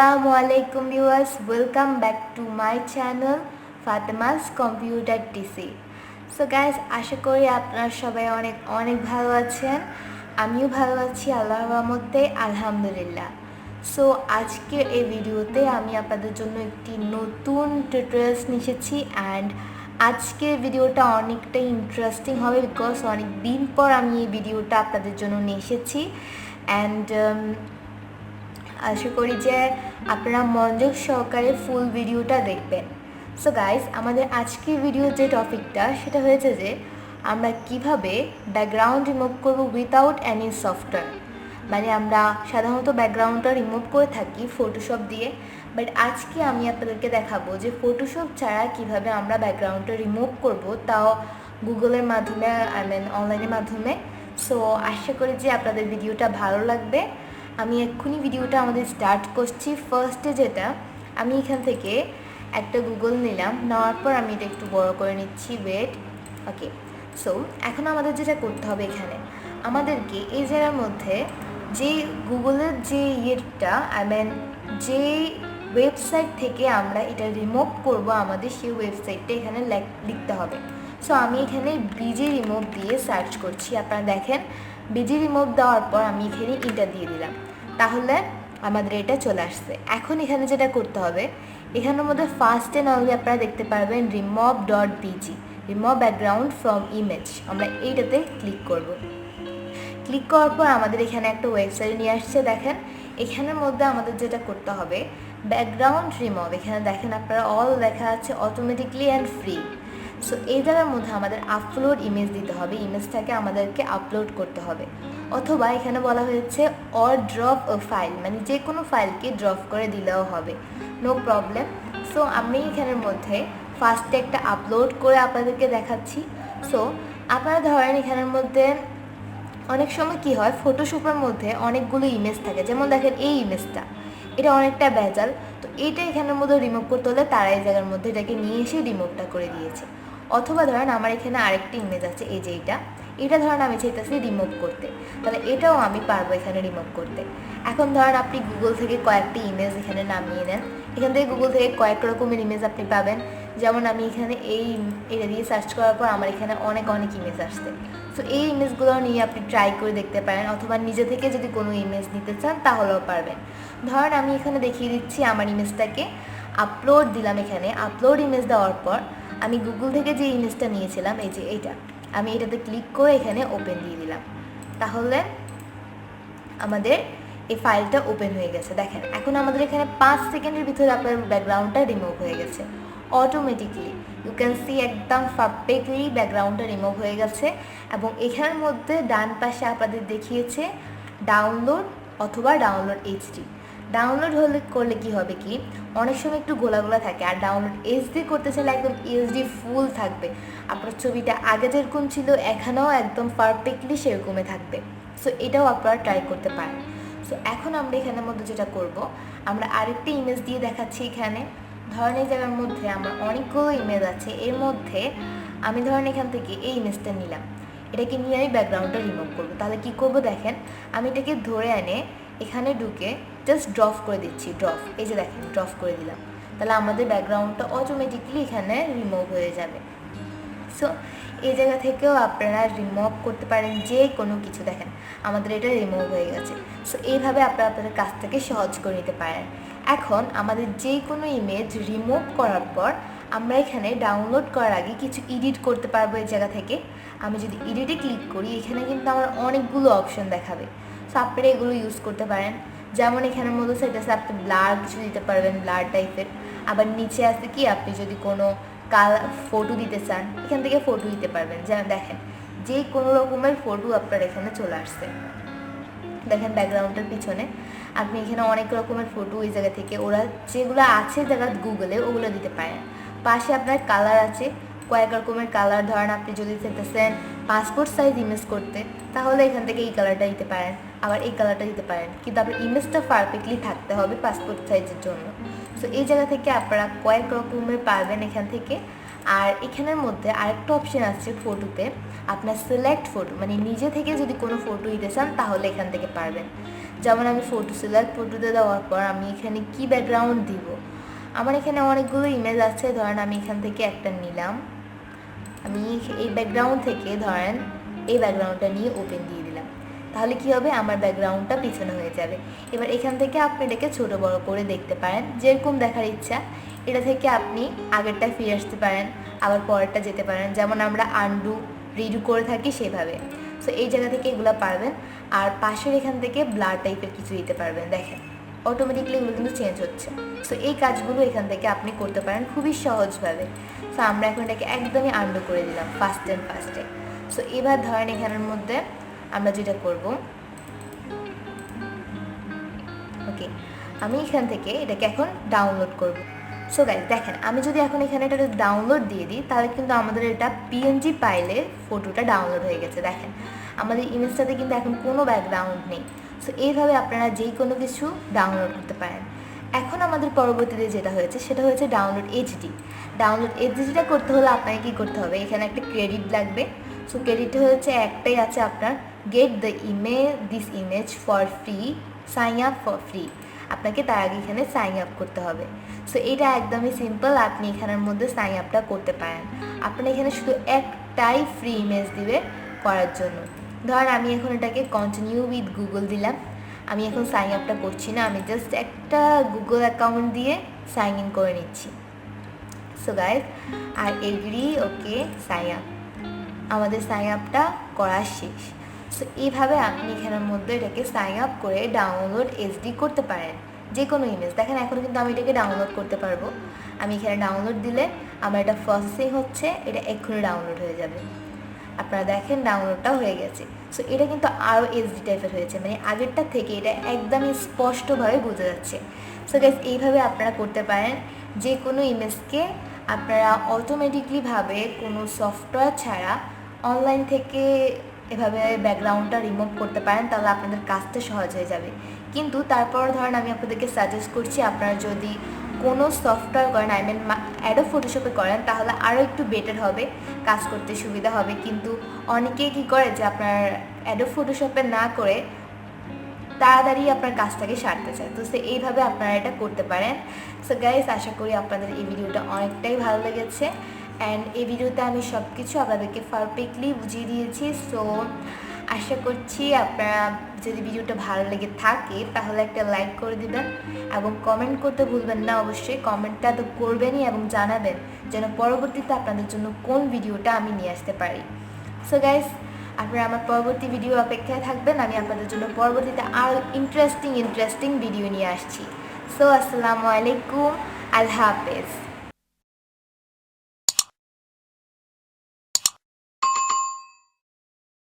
Assalamualaikum viewers, welcome back to my channel Fatema's Computer TC. So guys, আশা করি আপনারা সবাই অনেক অনেক ভালো আছেন। আমিও ভালো আছি আল্লাহর রহমতে, আলহামদুলিল্লাহ। সো আজকে এই ভিডিওতে আমি আপনাদের জন্য একটি নতুন টিউটোরিয়ালস নিয়ে এসেছি অ্যান্ড আজকের ভিডিওটা অনেকটা ইন্টারেস্টিং হবে বিকজ অনেক দিন পর আমি এই ভিডিওটা আপনাদের জন্য নিয়ে এসেছি অ্যান্ড আশা করি যে আপনারা মনোযোগ সহকারে ফুল ভিডিওটা দেখবেন। সো গাইস, আমাদের আজকের ভিডিওর যে টপিকটা সেটা হয়েছে যে আমরা কিভাবে ব্যাকগ্রাউন্ড রিমুভ করব উইথাউট এনি সফটওয়্যার। মানে আমরা সাধারণত ব্যাকগ্রাউন্ডটা রিমুভ করে থাকি ফটোশপ দিয়ে, বাট আজকে আমি আপনাদেরকে দেখাবো যে ফটোশপ ছাড়া কিভাবে আমরা ব্যাকগ্রাউন্ডটা রিমুভ করব, তাও গুগলের মাধ্যমে অনলাইনের মাধ্যমে। সো আশা করি যে আপনাদের ভিডিওটা ভালো লাগবে। আমি এক্ষুনি ভিডিওটা আমাদের স্টার্ট করছি। ফার্স্টে যেটা আমি এখান থেকে একটা গুগল নিলাম, নেওয়ার পর আমি এটা একটু বড় করে নিচ্ছি, ওয়েট। ওকে, সো এখন আমাদের যেটা করতে হবে, এখানে আমাদেরকে এই জায়গার মধ্যে যে গুগলের যে ইয়েটা যে ওয়েবসাইট থেকে আমরা এটা রিমুভ করব আমাদের সেই ওয়েবসাইটটা এখানে লিখতে হবে। সো আমি এখানে বিজি রিমুভ দিয়ে সার্চ করছি। আপনারা দেখেন বিজি রিমুভ দেওয়ার পর আমি এখানে ইন্টার দিয়ে দিলাম, তাহলে আমাদের এটা চলে আসছে। এখন এখানে যেটা করতে হবে, এখানের মধ্যে ফার্স্টে নাহলে আপনারা দেখতে পারবেন remove.bg, remove background from image. আমরা এইটাতে ক্লিক করব। ক্লিক করার পর আমাদের এখানে একটা ওয়েবসাইট নিয়ে আসছে। দেখেন এখানের মধ্যে আমাদের যেটা করতে হবে ব্যাকগ্রাউন্ড রিমুভ, এখানে দেখেন আপনারা অল লেখা আছে অটোমেটিকলি অ্যান্ড ফ্রি। সো এই জায়গার মধ্যে আমাদের আপলোড ইমেজ দিতে হবে, ইমেজটাকে আমাদেরকে আপলোড করতে হবে, অথবা এখানে বলা হয়েছে অর ড্রপ ও ফাইল, মানে যে কোনো ফাইলকে ড্রপ করে দিলেও হবে, নো প্রবলেম। সো আমি এখানের মধ্যে ফার্স্টে একটা আপলোড করে আপনাদেরকে দেখাচ্ছি। সো আপনারা ধরেন এখানের মধ্যে অনেক সময় কি হয়, ফটোশপের মধ্যে অনেকগুলো ইমেজ থাকে, যেমন দেখেন এই ইমেজটা, এটা অনেকটা ভেজাল, তো এইটা এখানের মধ্যে রিমুভ করতে হলে তারা এই জায়গার মধ্যে এটাকে নিয়ে এসে রিমুভটা করে দিয়েছে। অথবা ধরেন আমার এখানে আরেকটি ইমেজ আছে, এই যে এটা ধরেন আমি চাইতেছি রিমুভ করতে, তাহলে এটাও আমি পারবো এখানে রিমুভ করতে। এখন ধরেন আপনি গুগল থেকে কয়েকটি ইমেজ এখানে নামিয়ে নেন, এখান থেকে গুগল থেকে কয়েক রকমের ইমেজ আপনি পাবেন। যেমন আমি এখানে এটা দিয়ে সার্চ করার পর আমার এখানে অনেক ইমেজ আসছে। সো এই ইমেজগুলো নিয়ে আপনি ট্রাই করে দেখতে পারেন, অথবা নিজে থেকে যদি কোনো ইমেজ নিতে চান তাহলেও পারবেন। ধরেন আমি এখানে দেখিয়ে দিচ্ছি আমার ইমেজটাকে আপলোড দিলাম। এখানে আপলোড ইমেজ দেওয়ার পর আমি গুগল থেকে যে ইমেজটা নিয়েছিলাম, এই যে এইটা, আমি এটাতে ক্লিক করে এখানে ওপেন দিয়ে দিলাম, তাহলে আমাদের এই ফাইলটা ওপেন হয়ে গেছে। দেখেন এখন আমাদের এখানে 5 সেকেন্ডের ভিতরে আপনার ব্যাকগ্রাউন্ডটা রিমুভ হয়ে গেছে অটোমেটিকলি। ইউ ক্যান সি একদম পারফেক্টলি ব্যাকগ্রাউন্ডটা রিমুভ হয়ে গেছে। এবং এখানের মধ্যে ডান পাশে আপনাদের দেখিয়েছে ডাউনলোড অথবা ডাউনলোড এইচডি। ডাউনলোড করলে কি হবে, কি অনেক সময় একটু গোলা থাকে, আর ডাউনলোড এইচডি করতে চাইলে একদম এইচডি ফুল থাকবে, আপনার ছবিটা আগে যেরকম ছিল এখানেও একদম পারফেক্টলি সেরকমই থাকবে। সো এটাও আপনারা ট্রাই করতে পারেন। সো এখন আমরা এখানের মধ্যে যেটা করব, আমরা আরেকটা ইমেজ দিয়ে দেখাচ্ছি। এখানে ধরেন এই জায়গার মধ্যে আমার অনেকগুলো ইমেজ আছে, এর মধ্যে আমি ধরেন এখান থেকে এই ইমেজটা নিলাম, এটাকে নিয়ে আমি ব্যাকগ্রাউন্ডটা রিমুভ করবো। তাহলে কি করব, দেখেন আমি এটাকে ধরে এনে এখানে ঢুকে জাস্ট ড্রপ করে দিচ্ছি, এই যে দেখেন ড্রপ করে দিলাম, তাহলে আমাদের ব্যাকগ্রাউন্ডটা অটোমেটিকলি এখানে রিমুভ হয়ে যাবে। সো এই জায়গা থেকেও আপনারা রিমুভ করতে পারেন যে কোনো কিছু। দেখেন আমাদের এটা রিমুভ হয়ে গেছে। সো এইভাবে আপনারা আপনাদের কাজটাকে সহজ করে নিতে পারেন। এখন আমাদের যে কোনো ইমেজ রিমুভ করার পর আমরা এখানে ডাউনলোড করার আগে কিছু এডিট করতে পারবো এই জায়গা থেকে। আমি যদি এডিটে ক্লিক করি, এখানে কিন্তু আমার অনেকগুলো অপশন দেখাবে। সো আপনারা এগুলো ইউজ করতে পারেন। যেমন এখানের মধ্যে সেটা আপনি ব্লার কিছু দিতে পারবেন, ব্লার টাইপের। আবার নিচে আছে কি, আপনি যদি কোনো ফটো দিতে চান এখান থেকে ফটো দিতে পারবেন। যেমন দেখেন যে কোনো রকমের ফটো আপনার এখানে চলে আসছে। দেখেন ব্যাকগ্রাউন্ডের পিছনে আপনি এখানে অনেক রকমের ফটো ওই জায়গা থেকে ওরা যেগুলো আছে জায়গা গুগলে ওগুলো দিতে পারেন। পাশে আপনার কালার আছে, কয়েক রকমের কালার। ধরেন আপনি যদি চাইতেছেন পাসপোর্ট সাইজ ইমেজ করতে, তাহলে এখান থেকে এই কালারটা দিতে পারেন, আবার এই কালারটা দিতে পারেন, কিন্তু আপনার ইমেজটা পারফেক্টলি থাকতে হবে পাসপোর্ট সাইজের জন্য। সো এই জায়গা থেকে আপনারা কয়েক রকমের পারবেন এখান থেকে। আর এখানের মধ্যে আরেকটা অপশন আছে ফটোতে, আপনার সিলেক্ট ফটো, মানে নিজে থেকে যদি কোনো ফটো দিতে চান তাহলে এখান থেকে পারবেন। যেমন আমি সিলেক্ট ফটোতে দেওয়ার পর আমি এখানে কি ব্যাকগ্রাউন্ড দিব, আমার এখানে অনেকগুলো ইমেজ আছে, ধরেন আমি এখান থেকে একটা নিলাম, আমি এই ব্যাকগ্রাউন্ড থেকে ধরেন এই ব্যাকগ্রাউন্ডটা নিয়ে ওপেন দিয়ে দিলাম, তাহলে কি হবে, আমার ব্যাকগ্রাউন্ডটা পিছনে হয়ে যাবে। এবার এখান থেকে আপনি এটাকে ছোটো বড়ো করে দেখতে পারেন, যেরকম দেখার ইচ্ছা। এটা থেকে আপনি আগেরটা ফিরে আসতে পারেন, আবার পরেরটা যেতে পারেন, যেমন আমরা আনডু রিডু করে থাকি সেভাবে। সো এই জায়গা থেকে এগুলো পারবেন। আর পাশের এখান থেকে ব্লার টাইপের কিছু দিতে পারবেন, দেখেন অটোমেটিকলি এগুলো কিন্তু চেঞ্জ হচ্ছে। সো এই কাজগুলো এখান থেকে আপনি করতে পারেন খুবই সহজভাবে। সো আমরা এখন এটাকে একদমই আনডু করে দিলাম ফার্স্টে। সো এবার ধরেন এখানের মধ্যে আমরা যেটা করব, ওকে, আমি এখান থেকে এটাকে এখন ডাউনলোড করব। সো গাইজ দেখেন, আমি যদি এখন এখানে এটাকে ডাউনলোড দিয়ে দিই তাহলে কিন্তু আমাদের এটা পিএনজি ফাইলে ফটোটা ডাউনলোড হয়ে গেছে। দেখেন আমাদের ইমেজটাতে কিন্তু এখন কোনো ব্যাকগ্রাউন্ড নেই। সো এইভাবে আপনারা যেই কোনো কিছু ডাউনলোড করতে পারেন। এখন আমাদের পরবর্তীতে যেটা হয়েছে সেটা হচ্ছে ডাউনলোড এইচডি। ডাউনলোড এইচডিটা করতে হলে আপনাকে কী করতে হবে, এখানে একটা ক্রেডিট লাগবে। সো ক্রেডিট হচ্ছে একটাই আছে আপনার, get this image for free, sign up for free. আপনাকে তার আগে এখানে সাইন আপ করতে হবে। সো এটা একদমই সিম্পল, আপনি এখানের মধ্যে সাইন আপটা করতে পারেন। আপনার এখানে শুধু একটাই ফ্রি ইমেজ দিবে করার জন্য। ধর আমি এখন এটাকে কন্টিনিউ উইথ গুগল দিলাম, আমি এখন সাইন আপটা করছি না, আমি জাস্ট একটা গুগল অ্যাকাউন্ট দিয়ে সাইন ইন করে নিচ্ছি। সো গাইজ আর এগ্রি, ওকে, সাইন আপ, আমাদের সাইন আপটা করা শেষ। সো এইভাবে আপনি এখানের মধ্যে এটাকে সাইন আপ করে ডাউনলোড এইচডি করতে পারেন যে কোনো ইমেজ। দেখেন এখন কিন্তু আমি এটাকে ডাউনলোড করতে পারবো, আমি এখানে ডাউনলোড দিলে আমার এটা প্রসেসিং হচ্ছে, এটা এক্ষুনি ডাউনলোড হয়ে যাবে। আপনারা দেখেন ডাউনলোডটা হয়ে গেছে। সো এটা কিন্তু আরও এইচডি টাইপের হয়েছে, মানে আগেরটা থেকে এটা একদমই স্পষ্টভাবে বোঝা যাচ্ছে। সো গাইস এইভাবে আপনারা করতে পারেন যে কোনো ইমেজকে আপনারা অটোমেটিকলিভাবে কোনো সফটওয়্যার ছাড়া অনলাইন থেকে এভাবে ব্যাকগ্রাউন্ডটা রিমুভ করতে পারেন, তাহলে আপনাদের কাজটা সহজ হয়ে যাবে। কিন্তু তারপর ধরেন আমি আপনাদেরকে সাজেস্ট করছি, আপনারা যদি কোনো সফটওয়্যার করেন, আই মিন অ্যাডোব ফটোশপে করেন, তাহলে আরও একটু বেটার হবে, কাজ করতে সুবিধা হবে। কিন্তু অনেকেই কী করে যে আপনার অ্যাডোব ফটোশপে না করে তাড়াতাড়ি আপনার কাজটাকে সারতে চায়। তো এইভাবে আপনারা এটা করতে পারেন। সো গাইস আশা করি আপনাদের এই ভিডিওটা অনেকটাই ভালো লেগেছে, অ্যান্ড এই ভিডিওতে আমি সব কিছু আপনাদেরকে পারফেক্টলি বুঝিয়ে দিয়েছি। সো আশা করছি আপনারা যদি ভিডিওটা ভালো লেগে থাকে তাহলে একটা লাইক করে দিবেন এবং কমেন্ট করতে ভুলবেন না। অবশ্যই কমেন্টটা তো করবেনই এবং জানাবেন যেন পরবর্তীতে আপনাদের জন্য কোন ভিডিওটা আমি নিয়ে আসতে পারি। সো গাইস আপনারা আমার পরবর্তী ভিডিও অপেক্ষায় থাকবেন, আমি আপনাদের জন্য পরবর্তীতে আরও ইন্টারেস্টিং ভিডিও নিয়ে আসছি। সো আসসালামু আলাইকুম, আল্লাহ হাফেজ।